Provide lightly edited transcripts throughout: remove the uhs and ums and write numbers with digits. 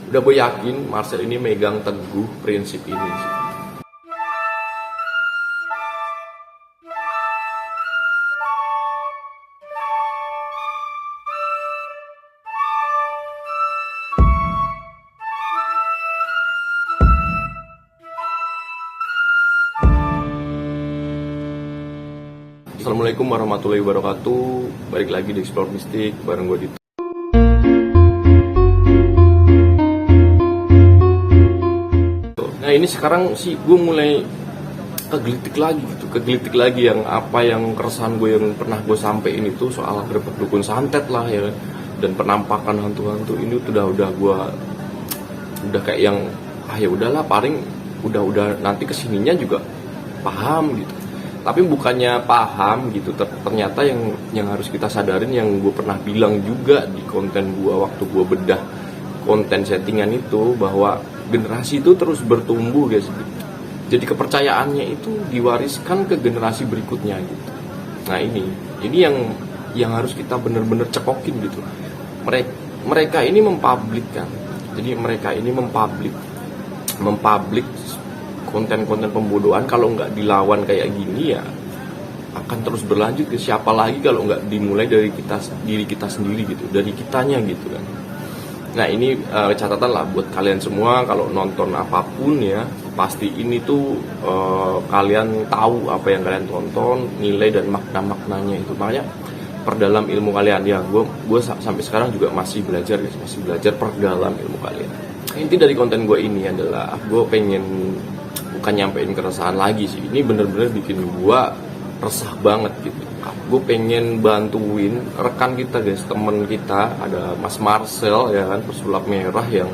Udah gue yakin Marcel ini megang teguh prinsip ini sih. Assalamualaikum warahmatullahi wabarakatuh. Balik lagi di Explore Mistik bareng gue Dito. Nah ini sekarang sih gue mulai kegelitik lagi yang apa yang keresahan gue yang pernah gue sampein itu soal grebek dukun santet lah ya, dan penampakan hantu-hantu ini udah kayak yang ya udahlah, paling udah nanti kesininya juga paham gitu. Tapi bukannya paham gitu, ternyata yang harus kita sadarin yang gue pernah bilang juga di konten gue waktu gue bedah konten settingan itu, bahwa generasi itu terus bertumbuh guys. Jadi kepercayaannya itu diwariskan ke generasi berikutnya gitu. Nah ini yang harus kita bener-bener cekokin gitu. Mereka ini mempublikkan. Jadi mereka ini mempublik konten-konten pembodohan. Kalau nggak dilawan kayak gini ya akan terus berlanjut ke siapa lagi kalau nggak dimulai dari diri kita sendiri gitu, dari kitanya gitu kan. Nah ini catatan lah buat kalian semua, kalau nonton apapun ya pasti ini tuh kalian tahu apa yang kalian tonton, nilai dan maknanya itu. Makanya perdalam ilmu kalian ya. Gue sampai sekarang juga masih belajar perdalam ilmu kalian. Inti dari konten gue ini adalah gue pengen bukan nyampein keresahan lagi sih, ini bener-bener bikin gue resah banget gitu. Gue pengen bantuin rekan kita guys, temen kita, ada Mas Marcel ya kan, pesulap merah yang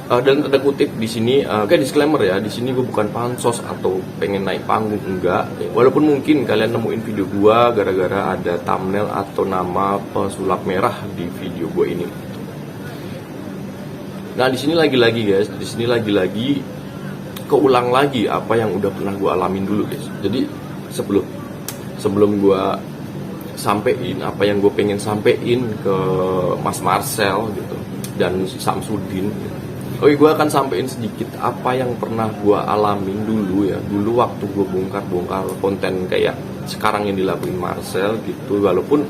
dan tanda kutip di sini kayak disclaimer ya, di sini gue bukan pansos atau pengen naik panggung, enggak ya. Walaupun mungkin kalian nemuin video gue gara-gara ada thumbnail atau nama pesulap merah di video gue ini. Nah di sini lagi-lagi guys, keulang lagi apa yang udah pernah gue alamin dulu guys. Jadi sebelum gue sampein apa yang gue pengen sampein ke Mas Marcel gitu dan Samsudin gitu. Oke, gue akan sampein sedikit apa yang pernah gue alamin dulu ya. Dulu waktu gue bongkar konten kayak sekarang yang dilakuin Marcel gitu. Walaupun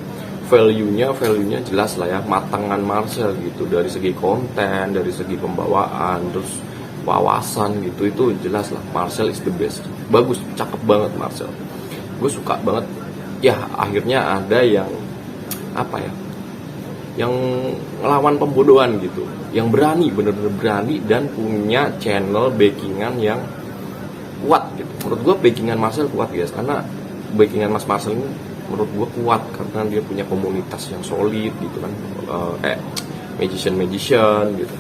value-nya jelas lah ya, matangan Marcel gitu, dari segi konten, dari segi pembawaan, terus wawasan gitu, itu jelas lah Marcel is the best. Bagus, cakep banget Marcel. Gue suka banget. Ya akhirnya ada yang yang ngelawan pembodohan gitu, yang berani, bener-bener berani dan punya channel backingan yang kuat gitu. Menurut gue backingan Marcel kuat guys, karena backingan Mas Marcel ini menurut gue kuat karena dia punya komunitas yang solid gitu kan, kayak magician gitu,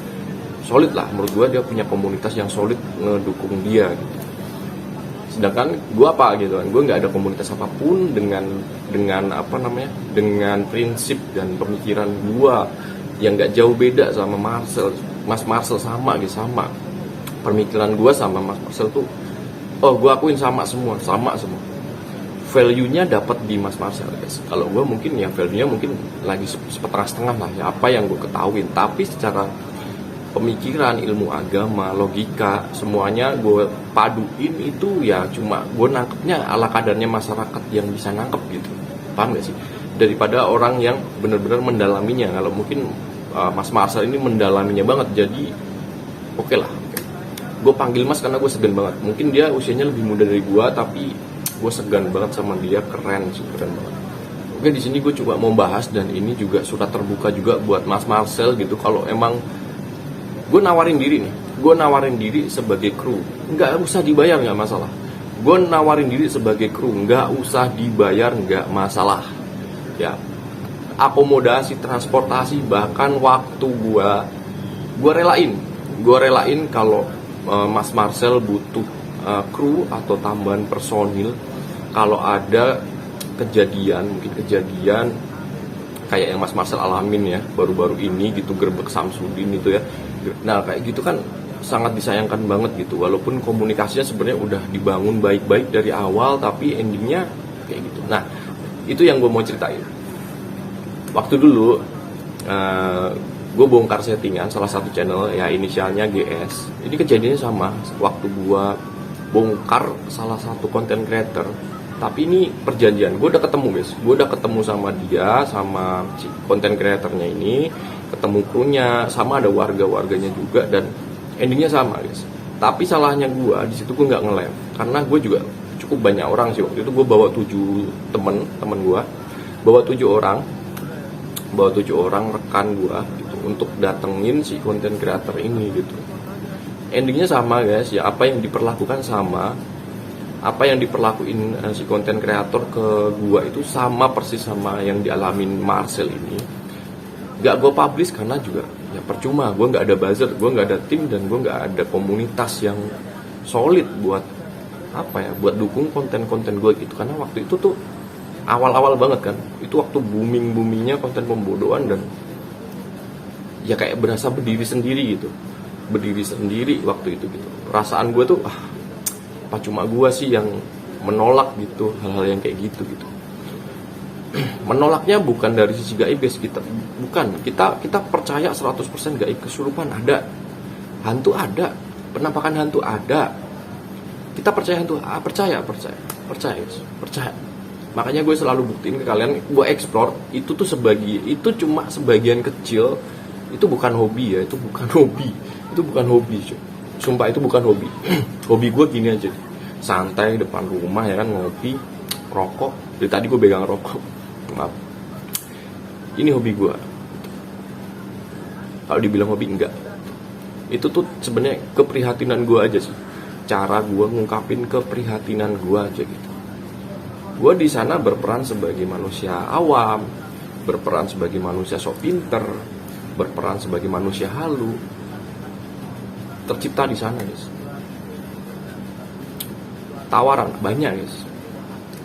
solid lah. Menurut gue dia punya komunitas yang solid ngedukung dia gitu. Sedangkan gue gitu kan, gue nggak ada komunitas apapun dengan prinsip dan pemikiran gue yang nggak jauh beda sama Mas Marcel sama pemikiran gue sama Mas Marcel tuh, gue akuin sama semua. Value-nya dapat di Mas Marcel guys. Kalau gue mungkin ya value-nya mungkin lagi setengah lah ya, apa yang gue ketahuin. Tapi secara pemikiran, ilmu agama, logika, semuanya gue paduin itu ya cuma gue nangkepnya ala kadarnya masyarakat yang bisa nangkep gitu. Paham gak sih? Daripada orang yang benar-benar mendalaminya. Kalau mungkin Mas Marcel ini mendalaminya banget, jadi oke lah. Gue panggil Mas karena gue segan banget. Mungkin dia usianya lebih muda dari gue, tapi gue segan banget sama dia, keren banget. Oke, di sini gue coba mau bahas, dan ini juga surat terbuka juga buat Mas Marcel gitu. Kalau emang gue nawarin diri sebagai kru, nggak usah dibayar, nggak masalah. Gue nawarin diri sebagai kru, nggak usah dibayar, nggak masalah. Ya, akomodasi, transportasi, bahkan waktu gue relain kalau Mas Marcel butuh kru atau tambahan personil. Kalau ada kejadian kayak yang Mas Marcel alamin ya baru-baru ini gitu, gerbek Samsudin itu ya. Nah kayak gitu kan sangat disayangkan banget gitu, walaupun komunikasinya sebenarnya udah dibangun baik-baik dari awal, tapi endingnya kayak gitu. Nah itu yang gue mau ceritain. Waktu dulu gue bongkar settingan salah satu channel ya inisialnya GS. Ini kejadiannya sama waktu gue bongkar salah satu content creator, tapi ini perjanjian. Gue udah ketemu guys, gue udah ketemu sama dia, sama si content creatornya ini, ketemu krunya, sama ada warga-warganya juga, dan endingnya sama guys. Tapi salahnya gue di situ, gue nggak nge-live karena gue juga cukup banyak orang sih waktu itu. Gue bawa 7 temen gue, bawa 7 orang rekan gue gitu, untuk datengin si content creator ini gitu. Endingnya sama guys ya, apa yang diperlakukan sama, apa yang diperlakuin si content creator ke gue itu sama persis sama yang dialamin Marcel ini. Gak gue publish karena juga ya percuma, gue nggak ada buzzer, gue nggak ada tim, dan gue nggak ada komunitas yang solid buat apa ya, buat dukung konten-konten gue gitu. Karena waktu itu tuh awal-awal banget kan, itu waktu booming-boomingnya konten pembodohan, dan ya kayak berasa berdiri sendiri gitu, berdiri sendiri waktu itu gitu. Perasaan gue tuh apa cuma gue sih yang menolak gitu hal-hal yang kayak gitu. Menolaknya bukan dari sisi gaib guys, kita percaya 100% gaib, kesurupan ada, hantu ada, penampakan hantu ada. Kita percaya hantu, percaya guys. Makanya gue selalu buktiin ke kalian, gue explore itu tuh itu cuma sebagian kecil, itu bukan hobi ya, itu bukan hobi cuy. Sumpah itu bukan hobi. Hobi gue gini aja, santai depan rumah ya kan, ngopi, rokok. Dari tadi gue pegang rokok. Maaf. Ini hobi gue. Kalau dibilang hobi enggak. Itu tuh sebenarnya keprihatinan gue aja sih. Cara gue ngungkapin keprihatinan gue aja gitu. Gue di sana berperan sebagai manusia awam, berperan sebagai manusia sok pinter, berperan sebagai manusia halu. Tercipta di sana guys. Tawaran banyak guys.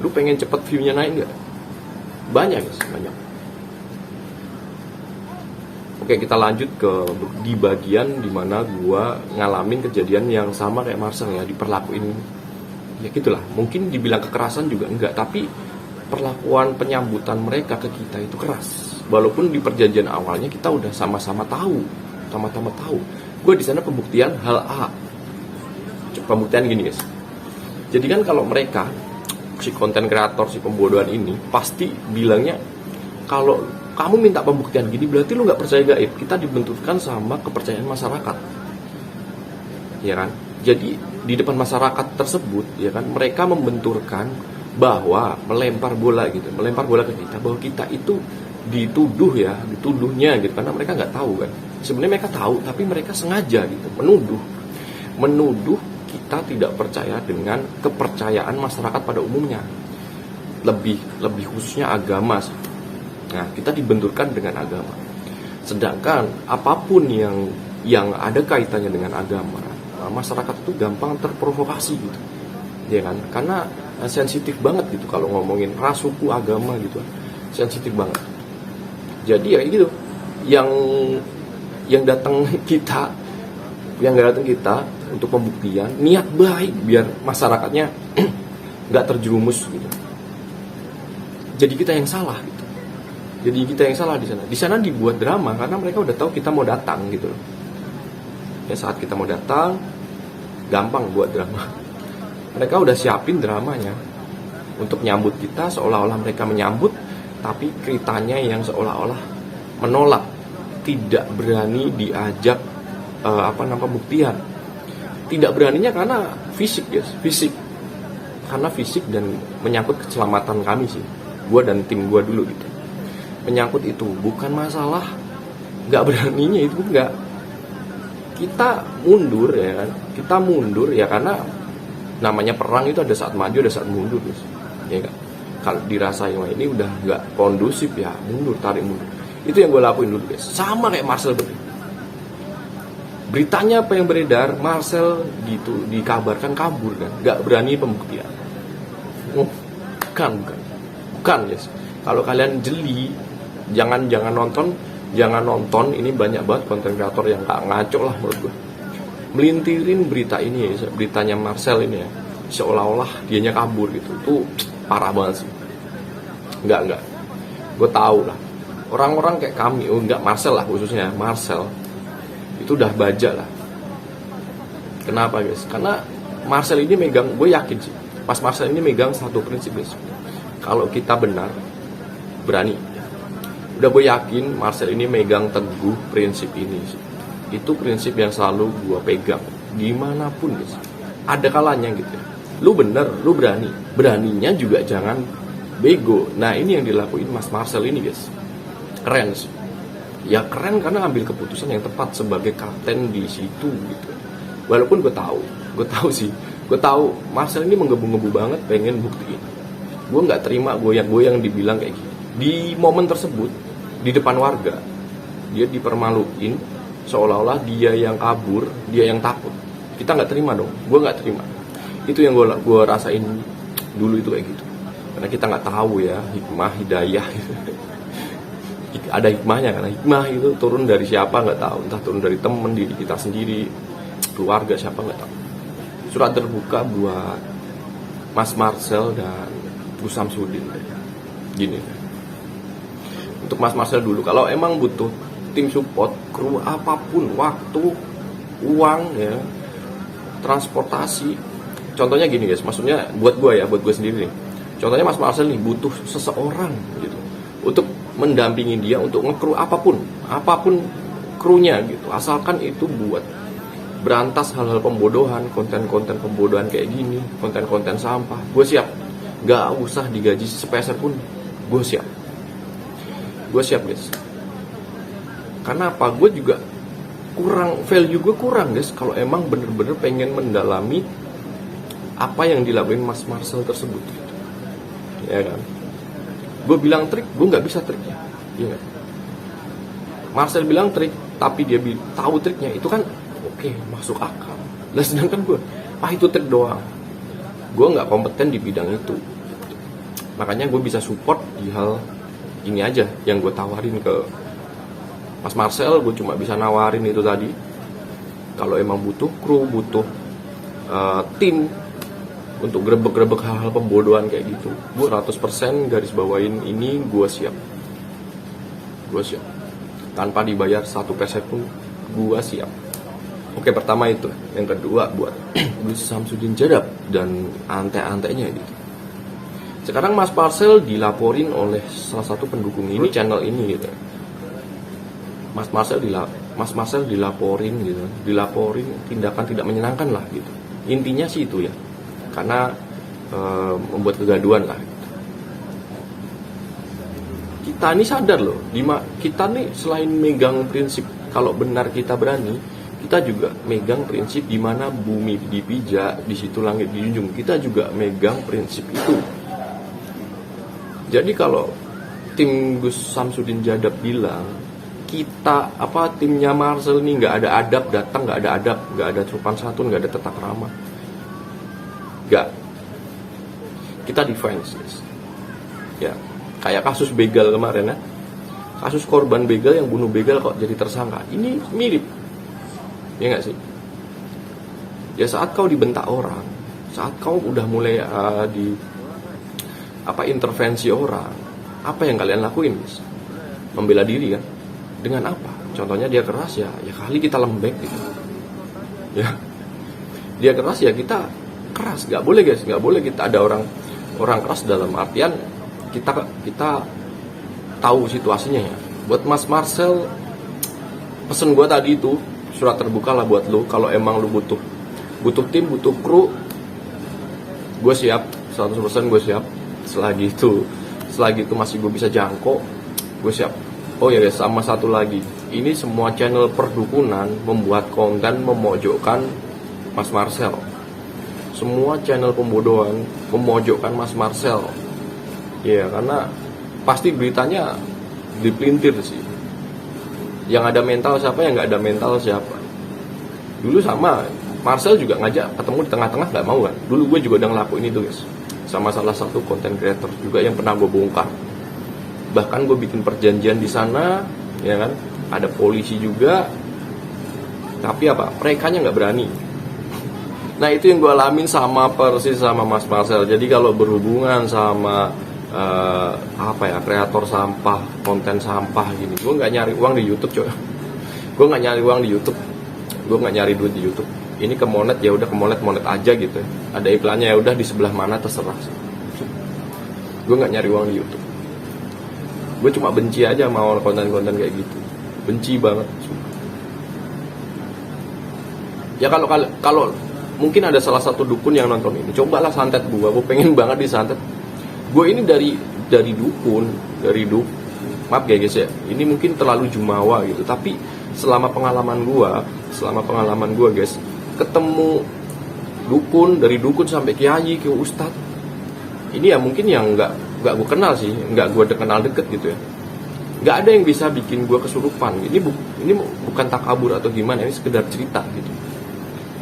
Lu pengen cepet view-nya naik nggak? Banyak guys, banyak. Oke, kita lanjut di bagian dimana gua ngalamin kejadian yang sama kayak Marcel ya, diperlakuin ya gitulah. Mungkin dibilang kekerasan juga enggak, tapi perlakuan penyambutan mereka ke kita itu keras. Walaupun di perjanjian awalnya kita udah sama-sama tahu. Gue di sana pembuktian hal A. Pembuktian gini guys. Jadi kan kalau mereka si konten kreator, si pembodohan ini pasti bilangnya, kalau kamu minta pembuktian gini berarti lu nggak percaya gaib. Kita dibenturkan sama kepercayaan masyarakat, ya kan? Jadi di depan masyarakat tersebut, ya kan, mereka membenturkan bahwa melempar bola ke kita, bahwa kita itu dituduhnya gitu, karena mereka nggak tahu kan. Sebenarnya mereka tahu, tapi mereka sengaja gitu menuduh kita tidak percaya dengan kepercayaan masyarakat pada umumnya, lebih khususnya agama sih. Nah, kita dibenturkan dengan agama. Sedangkan apapun yang ada kaitannya dengan agama, masyarakat itu gampang terprovokasi gitu, ya kan? Karena sensitif banget gitu kalau ngomongin ras, suku, agama gitu, sensitif banget. Jadi ya gitu, yang datang kita untuk pembuktian, niat baik biar masyarakatnya nggak terjerumus gitu. Jadi kita yang salah gitu. Jadi kita yang salah di sana. Di sana dibuat drama karena mereka udah tahu kita mau datang gitu loh. Ya saat kita mau datang, gampang buat drama. Mereka udah siapin dramanya untuk nyambut kita, seolah-olah mereka menyambut, tapi ceritanya yang seolah-olah menolak, tidak berani diajak pembuktian. Tidak beraninya karena fisik guys, karena fisik dan menyangkut keselamatan kami sih, gue dan tim gue dulu gitu. Menyangkut itu bukan masalah nggak beraninya, itu enggak. Kita mundur ya kan, karena namanya perang itu ada saat maju, ada saat mundur guys, ya kan. Kalau dirasain wah ini udah nggak kondusif ya, tarik mundur. Itu yang gue lakuin dulu guys, sama kayak Marcel betul. Beritanya apa yang beredar, Marcel gitu dikabarkan kabur kan, nggak berani pembuktian. Bukan guys. Kalau kalian jeli, jangan nonton. Ini banyak banget konten kreator yang ngaco lah menurut gue. Melintirin berita ini ya, beritanya Marcel ini ya, seolah-olah dianya kabur gitu. Itu parah banget sih. Enggak. Gue tahu lah. orang-orang kayak kami, enggak Marcel lah khususnya, Marcel itu udah baja lah. Kenapa guys? Karena Marcel ini megang, gue yakin sih, Mas Marcel ini megang satu prinsip guys. Kalau kita benar, berani. Udah gue yakin Marcel ini megang teguh prinsip ini sih. Itu prinsip yang selalu gue pegang dimanapun guys. Ada kalanya gitu. Lu bener, lu berani. Beraninya juga jangan bego. Nah ini yang dilakuin Mas Marcel ini guys. Keren sih. Ya keren karena ambil keputusan yang tepat sebagai kapten di situ gitu. Walaupun gue tahu sih, gue tahu Marcel ini menggebu-gebu banget pengen buktiin. Gue nggak terima goyang-goyang dibilang kayak gini. Di momen tersebut, di depan warga, dia dipermaluin seolah-olah dia yang kabur, dia yang takut. Kita nggak terima dong, gue nggak terima. Itu yang gue rasain dulu itu kayak gitu. Karena kita nggak tahu ya hikmah, hidayah. Ada hikmahnya, karena hikmah itu turun dari siapa nggak tahu, entah turun dari temen, diri kita sendiri, keluarga siapa nggak tahu. Surat terbuka buat Mas Marcel dan Gus Samsudin. Gini, untuk Mas Marcel dulu, kalau emang butuh tim support, kru apapun, waktu, uang, ya, transportasi. Contohnya gini guys, maksudnya buat gue sendiri nih. Contohnya Mas Marcel nih butuh seseorang gitu untuk mendampingi dia untuk ngekru apapun krunya gitu. Asalkan itu buat berantas hal-hal pembodohan, konten-konten pembodohan kayak gini, konten-konten sampah. Gue siap. Gak usah digaji sepeser pun, gue siap. Gue siap guys. Karena apa? Gue juga value gue kurang guys kalau emang bener-bener pengen mendalami apa yang dilakuin Mas Marcel tersebut gitu. Ya kan? Gue bilang trik, gue nggak bisa triknya. Iya kan? Marcel bilang trik, tapi dia tahu triknya, itu kan oke, masuk akal. Lah sedangkan gue, itu trik doang. Gue nggak kompeten di bidang itu. Makanya gue bisa support di hal ini aja yang gue tawarin ke Mas Marcel. Gue cuma bisa nawarin itu tadi. Kalau emang butuh kru, butuh tim untuk grebek-grebek hal-hal pembodohan kayak gitu, gue 100% garis bawain ini, gue siap. Tanpa dibayar 1 peser pun, gue siap. Oke, pertama itu. Yang kedua buat Gus Samsudin Jadab dan ante-antenya gitu. Sekarang Mas Marcel dilaporin oleh salah satu pendukung ini, channel ini gitu. Mas Marcel dilaporin gitu, dilaporin tindakan tidak menyenangkan lah gitu. Intinya sih itu ya, karena membuat kegaduhan lah gitu. Kita ini sadar loh, kita nih selain megang prinsip kalau benar kita berani, kita juga megang prinsip di mana bumi dipijak, di situ langit dijunjung. Kita juga megang prinsip itu. Jadi kalau tim Gus Samsudin Jadab bilang kita timnya Marcel ini nggak ada adab, datang nggak ada adab, nggak ada sopan santun, nggak ada tata krama, nggak, kita defense ya. Kayak kasus begal kemarin ya, kasus korban begal yang bunuh begal kok jadi tersangka, ini mirip ya nggak sih? Ya saat kau dibentak orang, saat kau udah mulai intervensi orang, apa yang kalian lakuin guys? Membela diri kan? Dengan apa? Contohnya dia keras ya kali kita lembek gitu. Ya, dia keras ya kita keras. Nggak boleh guys, nggak boleh kita ada orang keras dalam artian kita tahu situasinya ya. Buat Mas Marcel, pesen gue tadi itu surat terbuka lah buat lo. Kalau emang lo butuh tim, butuh kru, gue siap, 100% gue siap. Selagi itu masih gue bisa jangkau, gue siap. Oh ya guys, sama satu lagi, ini semua channel perdukunan membuat konten memojokkan Mas Marcel. Semua channel pembodohan memojokkan Mas Marcel. Ya karena pasti beritanya dipelintir sih. Yang ada mental siapa, yang nggak ada mental siapa. Dulu sama Marcel juga ngajak ketemu di tengah-tengah, nggak mau kan. Dulu gue juga udah ngelakuin itu guys, sama salah satu content creator juga yang pernah gue bongkar. Bahkan gue bikin perjanjian di sana, ya kan, ada polisi juga, tapi merekanya nggak berani. Nah itu yang gue alamin sama persis sama Mas Marcel. Jadi kalau berhubungan sama apa ya, kreator sampah, konten sampah gini. Gue nggak nyari uang di YouTube, coy. Gue nggak nyari uang di YouTube. Gue nggak nyari duit di YouTube. Ini ke Monet, ya udah ke Monet aja gitu. Ada iklannya, ya udah di sebelah mana terserah. Gue nggak nyari uang di YouTube. Gue cuma benci aja sama konten-konten kayak gitu. Benci banget. Ya kalau mungkin ada salah satu dukun yang nonton ini, cobalah santet gue pengen banget disantet. Gue ini dari dukun, maaf ya guys ya, ini mungkin terlalu jumawa gitu, tapi selama pengalaman gue guys, ketemu dukun, dari dukun sampai kiai ke ustadz, ini ya mungkin yang nggak gue kenal sih, nggak gue kenal deket gitu ya, nggak ada yang bisa bikin gue kesurupan. Ini bukan takabur atau gimana, ini sekedar cerita gitu.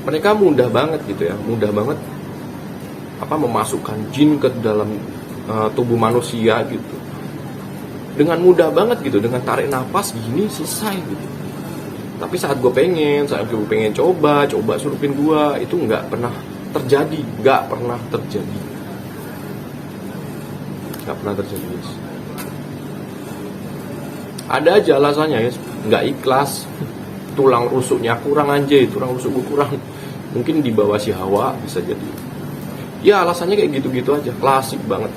Mereka mudah banget gitu ya, memasukkan jin ke dalam tubuh manusia gitu, dengan mudah banget gitu, dengan tarik nafas gini selesai gitu. Tapi saat gue pengen coba surupin gue, itu nggak pernah terjadi guys. Ada aja alasannya guys, nggak ikhlas, tulang rusuknya kurang aja, tulang rusuk gue kurang, mungkin di bawah si Hawa bisa jadi. Ya alasannya kayak gitu-gitu aja, klasik banget.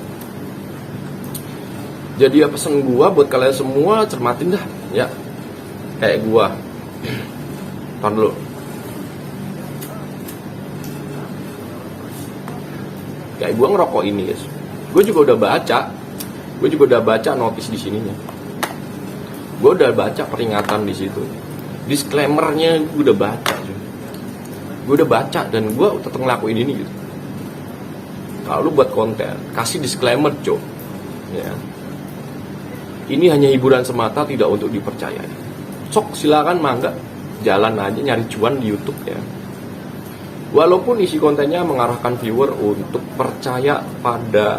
Jadi ya pesen gua buat kalian semua, cermatin dah ya. Kayak gua. Tahan dulu. Kayak gua ngerokok ini, guys. Gua juga udah baca notis di sininya. Gua udah baca peringatan di situ. Disclaimer-nya gua udah baca. Gua udah baca dan gua tetap ngelakuin ini gitu. Kalau lu buat konten, kasih disclaimer, cok. Ya. Ini hanya hiburan semata, tidak untuk dipercayai. Sok silakan mangga, jalan aja nyari cuan di YouTube ya. Walaupun isi kontennya mengarahkan viewer untuk percaya pada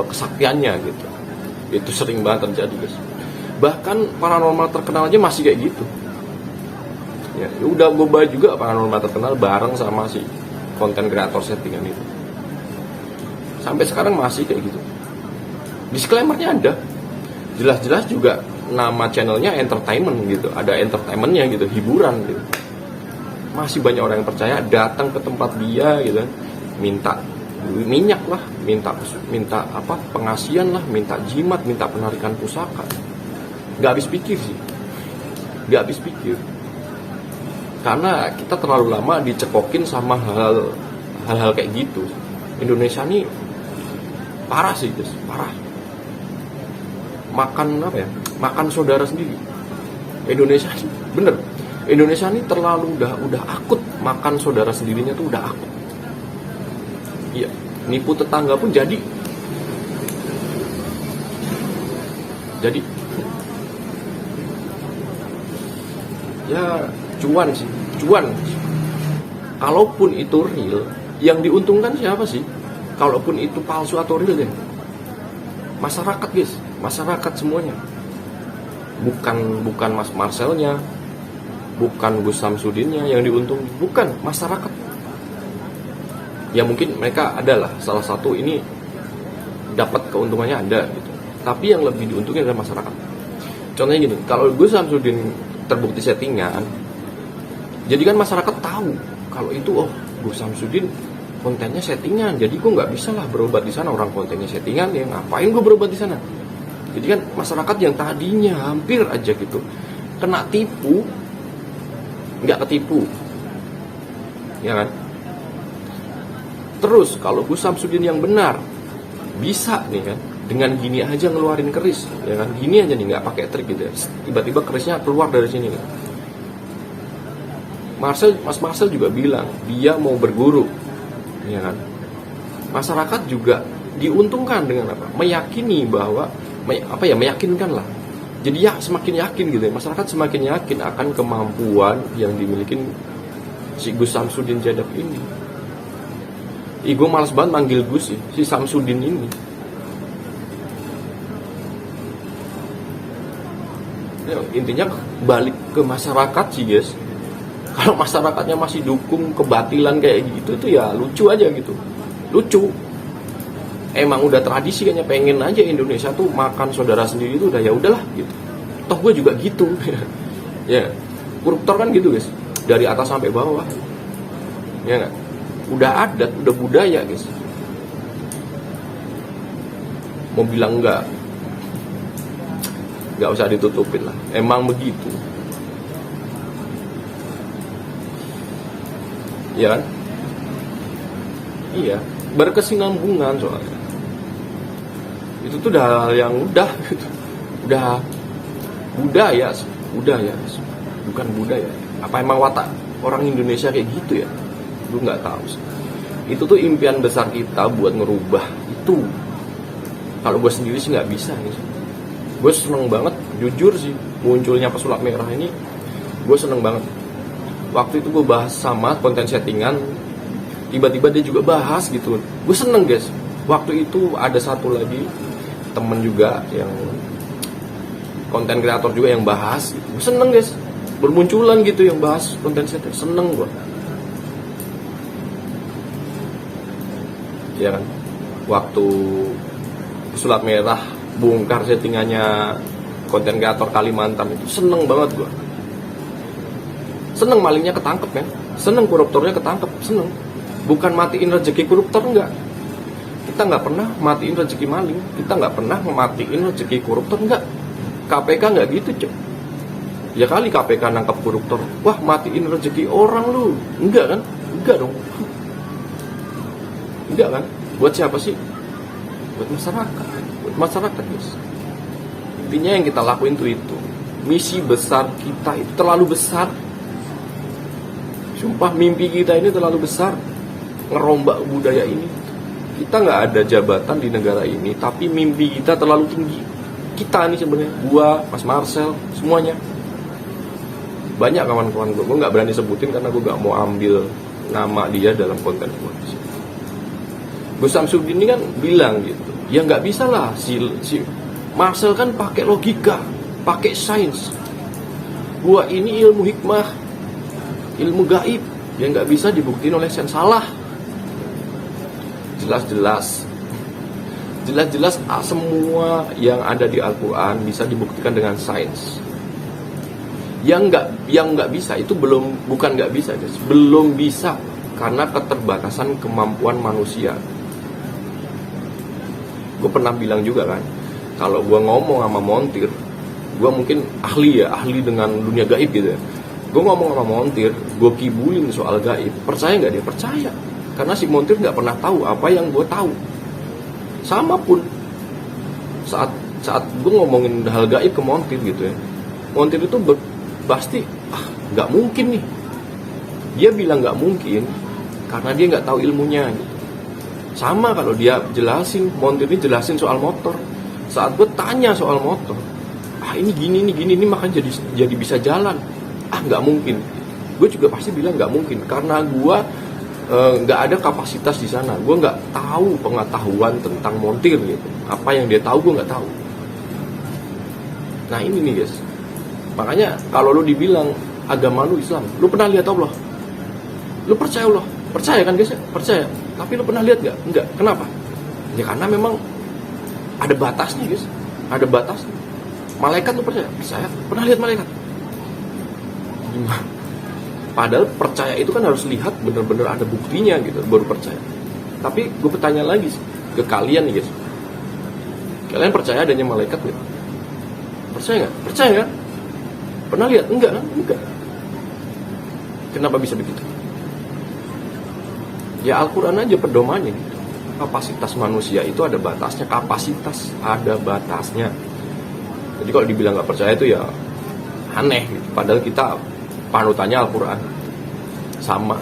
kesaktiannya gitu. Itu sering banget terjadi guys. Bahkan paranormal terkenal aja masih kayak gitu. Ya, udah gue bahas juga paranormal terkenal bareng sama si konten kreator settingan itu. Sampai sekarang masih kayak gitu. Disclaimer-nya ada. Jelas-jelas juga nama channelnya entertainment gitu, ada entertainmentnya gitu, hiburan gitu. Masih banyak orang yang percaya, datang ke tempat dia gitu, minta minyak lah, minta pengasian lah, minta jimat, minta penarikan pusaka. Nggak habis pikir sih, nggak habis pikir. Karena kita terlalu lama dicekokin sama hal-hal kayak gitu. Indonesia nih parah sih guys, parah. Makan saudara sendiri. Indonesia ini terlalu udah akut, makan saudara sendirinya tuh udah akut. Iya, nipu tetangga pun jadi ya cuan. Kalaupun itu real, yang diuntungkan siapa sih? Kalaupun itu palsu atau real deh, masyarakat guys, masyarakat semuanya. Bukan Mas Marcelnya, bukan Gus Samsudinnya yang diuntung, bukan masyarakat. Ya mungkin mereka adalah salah satu ini dapat keuntungannya ada gitu. Tapi yang lebih diuntungkan adalah masyarakat. Contohnya gini, kalau Gus Samsudin terbukti settingan, jadi kan masyarakat tahu kalau itu Gus Samsudin kontennya settingan, jadi gue nggak bisa lah berobat di sana, orang kontennya settingan, ya ngapain gue berobat di sana? Jadi kan masyarakat yang tadinya hampir aja gitu kena tipu, nggak ketipu, ya kan? Terus kalau Gus Samsudin yang benar bisa nih kan, dengan gini aja ngeluarin keris, ya kan? Gini aja nih, nggak pakai trik gitu ya, tiba-tiba kerisnya keluar dari sini kan? Mas Marcel juga bilang dia mau berguru, ya kan? Masyarakat juga diuntungkan dengan apa? Meyakini bahwa meyakinkan lah. Jadi ya semakin yakin gitu ya. Masyarakat semakin yakin akan kemampuan yang dimiliki si Gus Samsudin Jadab ini. Gue malas banget manggil Gus sih, si Samsudin ini. Ya, intinya balik ke masyarakat sih guys. Kalau masyarakatnya masih dukung kebatilan kayak gitu tuh ya lucu aja gitu. Lucu. emang udah tradisi kayaknya, pengen aja Indonesia tuh makan saudara sendiri tuh udah ya udahlah gitu. Toh gue juga gitu. Ya, koruptor kan gitu guys, dari atas sampai bawah. Ya nggak? Udah adat, udah budaya guys. Mau bilang nggak usah ditutupin lah, emang begitu. Ya kan? Iya, berkesinambungan soalnya. Itu tuh udah hal yang udah gitu. Udah budaya, bukan budaya. Apa emang watak orang Indonesia kayak gitu ya? Lu nggak tahu sih. Itu tuh impian besar kita buat ngerubah itu. Kalau gue sendiri sih nggak bisa nih. Gue seneng banget, jujur sih, munculnya pesulap merah ini. Gue seneng banget. Waktu itu gue bahas sama konten settingan, tiba-tiba dia juga bahas gitu. Gue seneng guys. Waktu itu ada satu lagi temen juga yang konten kreator juga yang bahas gitu. Gue seneng guys, bermunculan gitu yang bahas konten settingan. Seneng gue. Ya kan, waktu pesulap merah bongkar settingannya konten kreator Kalimantan itu seneng banget gue. Seneng malingnya ketangkep kan, seneng koruptornya ketangkep, seneng. Bukan matiin rezeki koruptor, enggak. Kita nggak pernah matiin rezeki maling, kita nggak pernah mematiin rezeki koruptor, enggak. KPK nggak gitu cok. Ya kali KPK nangkap koruptor, wah matiin rezeki orang lu, enggak kan? Enggak dong. Enggak kan? Buat siapa sih? Buat masyarakat. Buat masyarakat guys. Intinya yang kita lakuin tuh itu. Misi besar kita itu terlalu besar. Sumpah mimpi kita ini terlalu besar. Ngerombak budaya ini. Kita nggak ada jabatan di negara ini, tapi mimpi kita terlalu tinggi. Kita nih sebenarnya, gua, Mas Marcel, semuanya. Banyak kawan-kawan gue nggak berani sebutin karena gue nggak mau ambil nama dia dalam konten gue. Gus Samsudin ini kan bilang gitu, ya nggak bisa lah si Marcel kan pakai logika, pakai sains. Gua ini ilmu hikmah, ilmu gaib yang nggak bisa dibuktiin oleh sains. Salah. Jelas-jelas semua yang ada di Al-Quran bisa dibuktikan dengan sains. Yang nggak bisa itu bukan nggak bisa, guys. Belum bisa karena keterbatasan kemampuan manusia. Gue pernah bilang juga kan, kalau gue ngomong sama Montir, gue mungkin ahli dengan dunia gaib gitu ya. Gue ngomong sama Montir, gue kibulin soal gaib, percaya nggak dia? Percaya, karena si Montir nggak pernah tahu apa yang gue tahu. Sama pun saat gue ngomongin hal gaib ke Montir gitu ya, Montir itu pasti nggak mungkin nih. Dia bilang nggak mungkin karena dia nggak tahu ilmunya gitu. Sama kalau dia jelasin, Montir ini jelasin soal motor. Saat gue tanya soal motor, ini gini makanya jadi bisa jalan. Nggak mungkin. Gue juga pasti bilang nggak mungkin karena gue nggak ada kapasitas di sana. Gue nggak tahu pengetahuan tentang Montir gitu. Apa yang dia tahu gue nggak tahu. Nah ini nih guys. Makanya kalau lu dibilang agama lu Islam, lu pernah lihat Allah? Lu percaya Allah? Percaya kan guys? Percaya. Tapi lu pernah lihat nggak? Enggak. Kenapa? Ya karena memang ada batasnya guys. Ada batas. Malaikat lu percaya? Percaya. Pernah lihat malaikat? Gimana? Padahal percaya itu kan harus lihat bener-bener ada buktinya gitu baru percaya. Tapi gue bertanya lagi ke kalian nih guys. Kalian percaya adanya malaikat nggak? Percaya nggak? Percaya kan? Pernah lihat? Enggak kan? Enggak. Kenapa bisa begitu? Ya Al-Quran aja pedomannya gitu. Kapasitas manusia itu ada batasnya. Kapasitas ada batasnya. Jadi kalau dibilang nggak percaya itu ya aneh gitu. Padahal kita panutannya Al-Quran. Sama.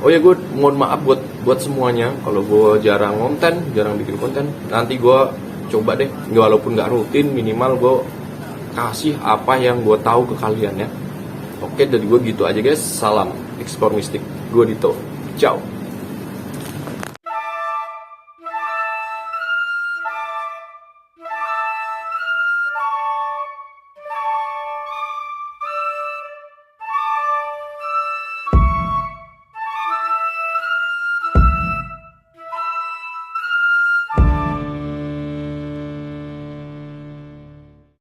Oh ya gue mohon maaf buat semuanya kalau gue jarang bikin konten. Nanti gue coba deh, walaupun nggak rutin, minimal gue kasih apa yang gue tahu ke kalian ya. Oke, dari gue gitu aja guys. Salam Explore Mystic. Gue Dito. Ciao.